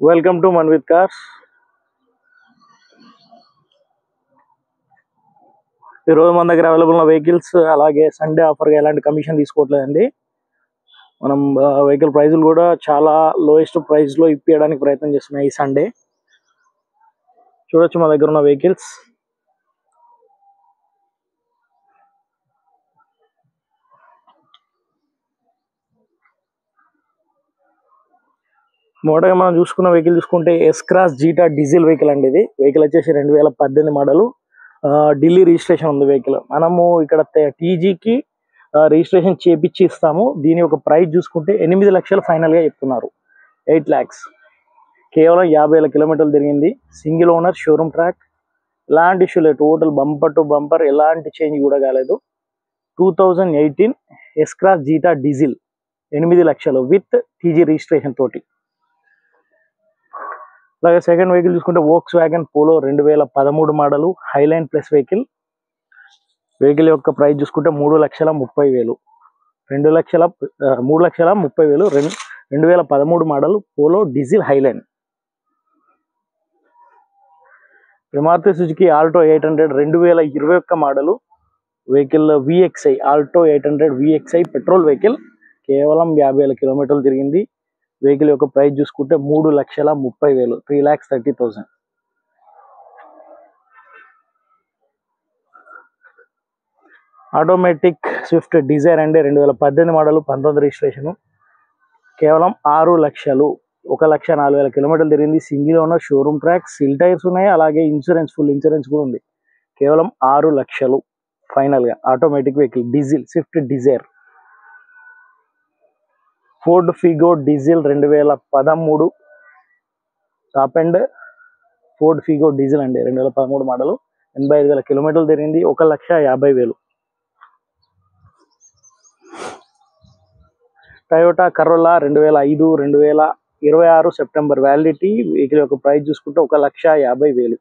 Welcome to Manvith cars. ఈరోజు మన దగ్గర అవైలబుల్ ఉన్న వెహికల్స్ అలాగే సండే ఆఫర్గా ఎలాంటి కమిషన్ తీసుకోవట్లేదండి. మనం వెహికల్ ప్రైజులు కూడా చాలా లోయెస్ట్ ప్రైస్లో ఇప్పించడానికి ప్రయత్నం చేస్తున్నాం ఈ సండే. చూడొచ్చు మన దగ్గర ఉన్న వెహికల్స్. మొదటగా మనం చూసుకున్న వెహికల్ చూసుకుంటే S cross zeta diesel vehicle అండి. ఇది వెహికల్ వచ్చేసి 2018 మోడల్, ఢిల్లీ రిజిస్ట్రేషన్ ఉంది వెహికల్. మనము ఇక్కడ టీజీకి రిజిస్ట్రేషన్ చేపించి ఇస్తాము. దీని యొక్క ప్రైస్ చూసుకుంటే 8 లక్షలు ఫైనల్గా చెప్తున్నారు. 8 lakhs. కేవలం 50,000 కిలోమీటర్లు తిరిగింది. సింగిల్ ఓనర్, షోరూమ్ ట్రాక్, ఎలాంటి ఇష్యూ లేదు. టోటల్ బంపర్ టు బంపర్ ఎలాంటి చేంజ్ కూడా కాలేదు. 2018 ఎస్ క్రాస్ జీటా డీజిల్ 8 లక్షలు విత్ టీజీ రిజిస్ట్రేషన్ తోటి. అలాగే సెకండ్ వెహికల్ చూసుకుంటే Volkswagen Polo 2013 model highline plus vehicle. Vehicle యొక్క ప్రైస్ చూసుకుంటే 3,30,000. 3,30,000 2013 model Polo diesel highline. Maruti Suzuki Alto 800 2021 model vehicle VXI. Alto 800 VXI petrol vehicle. కేవలం 50,000 కిలోమీటర్లు తిరిగింది. Vehicle యొక్క ప్రైస్ చూసుకుంటే 3,30,000, 3,30,000. ఆటోమేటిక్ స్విఫ్ట్ డిజైర్ అండి. 2018 మోడల్, 19 రిజిస్ట్రేషన్. కేవలం 6 లక్షలు, 1,04,000 కిలోమీటర్లు తిరిగింది. సింగిల్ ఓనర్, షోరూమ్ ట్రాక్, సిల్ టైర్స్ ఉన్నాయి. అలాగే ఇన్సూరెన్స్, ఫుల్ ఇన్సూరెన్స్ కూడా ఉంది. కేవలం 6 లక్షలు ఫైనల్గా. Automatic vehicle diesel Swift Dzire. Ford Figo diesel 2013 top and Ford Figo diesel అండి. 2013 మోడల్, 85,000 కిలోమీటర్లు తిరిగింది. 1,50,000. Toyota Corolla 2005 2026 September validity. Vehicle యొక్క ప్రైస్ చూసుకుంటే 1,50,000.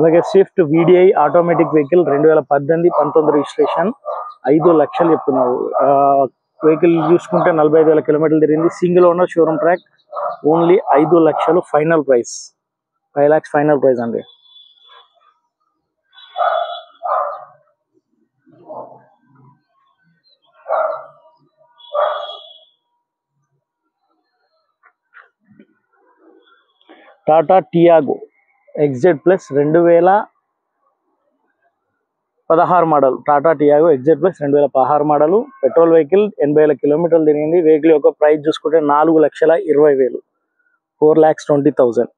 అలాగే Swift VDI automatic vehicle 2018 19 registration. 5 లక్షలు చెప్తున్నారు. వెహికల్ చూసుకుంటే 45,000 కిలోమీటర్లు తిరిగింది. Single owner, showroom track. Only 5 లక్షలు final price. 5 lakhs final price అండి. Tata Tiago XZ plus 2016 model. Tata Tiago XZ plus 2016 model petrol vehicle. 80,000 కిలోమీటర్లు తిరిగింది. వెహికల్ యొక్క ప్రైస్ చూసుకుంటే 4,20,000, 4,20,000.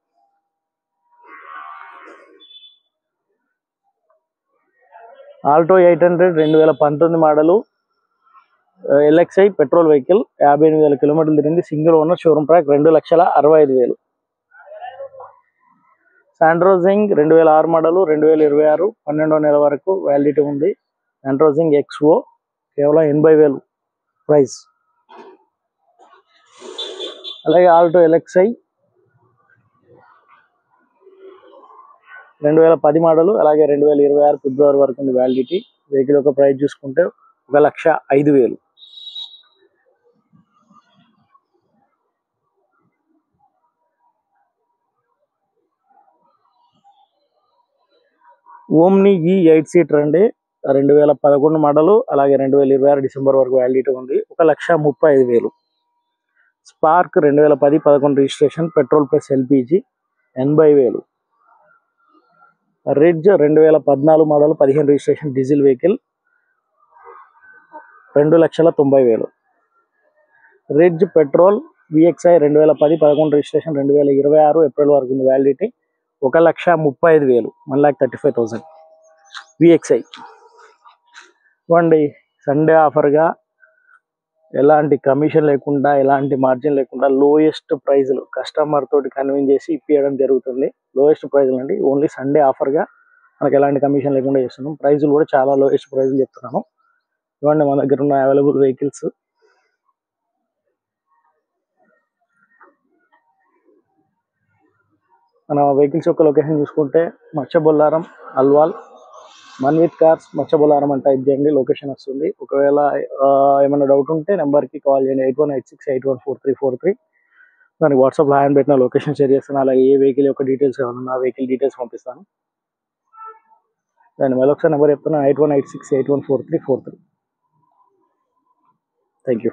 Alto 800 2019 model LXi petrol vehicle. 58,000 కిలోమీటర్లు తిరిగింది. Single owner, showroom track. 2,65,000. శాండ్రోజింగ్ 2006 model 2026 12వ నెల వరకు వ్యాలిడిటీ ఉంది. శాండ్రోజింగ్ ఎక్స్ఓ కేవలం 80,000 ప్రైస్. అలాగే ఆల్టో ఎల్ఎక్స్ఐ 2010 మోడల్, అలాగే 2026 ఫిబ్రవరి వరకు ఉంది వ్యాలిడిటీ. వెహికల్ యొక్క ప్రైస్ చూసుకుంటే 1,05,000. ఓమ్ని ఈ 8 సీటర్ అండి. 2011 మోడల్, అలాగే 2026 డిసెంబర్ వరకు వ్యాలిడిటీ ఉంది. 1,35,000. Spark 2010-11 registration petrol plus LPG 80,000. Ridge 2014 model 15 registration diesel vehicle 2,90,000. Ridge petrol VXi 2010-11 registration 2026 April వరకు ఉంది వ్యాలిడిటీ. 1,35,000, 1,35,000 విఎక్స్ఐ. ఇవ్వండి సండే ఆఫర్గా ఎలాంటి కమిషన్ లేకుండా, ఎలాంటి మార్జిన్ లేకుండా లోయెస్ట్ ప్రైజ్లు కస్టమర్ తోటి కన్విన్స్ చేసి ఇప్పించడం జరుగుతుంది. లోయెస్ట్ ప్రైజ్లు అండి. ఓన్లీ సండే ఆఫర్గా మనకు ఎలాంటి కమిషన్ లేకుండా చేస్తున్నాం. ప్రైజులు కూడా చాలా లోయెస్ట్ ప్రైజ్లు చెప్తున్నాను. ఇవ్వండి మన దగ్గర ఉన్న అవైలబుల్ వెహికల్స్. మన వెహికల్స్ యొక్క లొకేషన్ చూసుకుంటే మచ్చబొల్లారం, అల్వాల్. మన్ విత్ కార్స్ మచ్చబొలారం అని టైప్ చేయండి, లొకేషన్ వస్తుంది. ఒకవేళ ఏమైనా డౌట్ ఉంటే నెంబర్కి కాల్ చేయండి, 8186814343. దానికి వాట్సాప్లో హ్యాండ్ పెట్టిన లొకేషన్ షేర్ చేస్తాను. అలాగే ఏ వెహికల్ యొక్క డీటెయిల్స్ కావాలన్నా ఆ వెహికల్ డీటెయిల్స్ పంపిస్తాను. దాన్ని మళ్ళీ ఒకసారి నెంబర్ చెప్తున్నాను, 8186814343. Thank you.